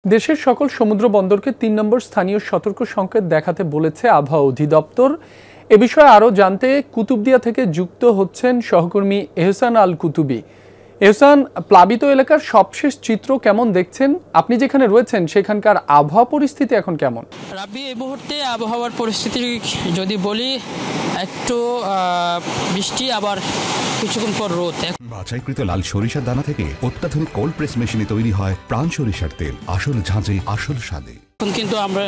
দেশের সকল সমুদ্র বন্দরকে ৩ নম্বর স্থানীয় সতর্ক সংকেত দেখাতে বলেছে আবহাওয়া অধিদপ্তর। এ বিষয়ে আরও জানতে কুতুবদিয়া থেকে যুক্ত হচ্ছেন সহকর্মী এহসান আল কুতুবি। এহসান, প্লাবিত এলাকার সবশেষ চিত্র কেমন দেখছেন? আপনি যেখানে রয়েছেন সেখানকার আবহাওয়া পরিস্থিতি এখন কেমন? রাব্বি, এই মুহূর্তে আবহাওয়ার পরিস্থিতি যদি বলি, একটু বৃষ্টি, আবার কিছুক্ষণ পর রোদ। বাছাইকৃত লাল সরিষার দানা থেকে অত্যাধুনিক কোল্ড প্রেস মেশিনে তৈরি হয় প্রাণ সরিষার তেল, আসল ঝাঁঝে আসল স্বাদে। এখন কিন্তু আমরা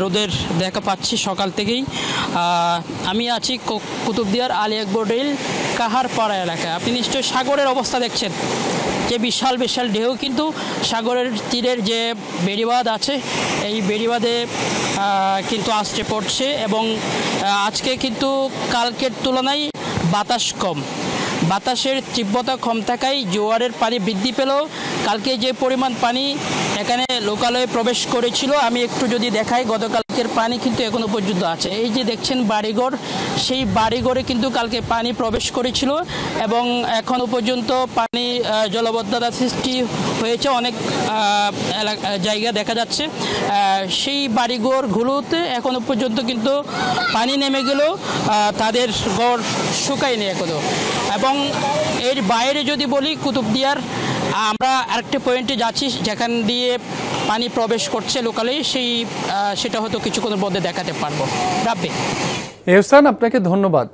রোদের দেখা পাচ্ছি সকাল থেকেই। আমি আছি কুতুবদিয়ার আলী আকবর রেল কাহারপাড়া এলাকায়। আপনি নিশ্চয়ই সাগরের অবস্থা দেখছেন, যে বিশাল বিশাল ঢেউ কিন্তু সাগরের তীরের যে বেড়িবাঁধ আছে, এই বেড়িবাঁধে কিন্তু আসছে পড়ছে, এবং আজকে কিন্তু কালকের তুলনায় বাতাস কম। বাতাসের তীব্রতা কম থাকায় জোয়ারের পানি বৃদ্ধি পেলেও কালকে যে পরিমাণ পানি এখানে লোকালয়ে প্রবেশ করেছিল, আমি একটু যদি দেখাই, গতকালকের পানি কিন্তু এখনও পর্যন্ত আছে। এই যে দেখছেন বাড়িঘর, সেই বাড়িঘরে কিন্তু কালকে পানি প্রবেশ করেছিল, এবং এখনও পর্যন্ত পানি জলবদ্ধতা সৃষ্টি হয়েছে অনেক জায়গা দেখা যাচ্ছে। সেই বাড়িঘরগুলোতে এখনও পর্যন্ত কিন্তু পানি নেমে গেলেও তাদের ঘর শুকায়নি এখনও। এবং এর বাইরে যদি বলি, কুতুবদিয়ার আমরা আরেকটি পয়েন্টে যাচ্ছি যেখান দিয়ে পানি প্রবেশ করছে লোকালে, সেটা হয়তো কিছুক্ষণের মধ্যে দেখাতে পারবো। রাব্বি। এহসান, আপনাকে ধন্যবাদ।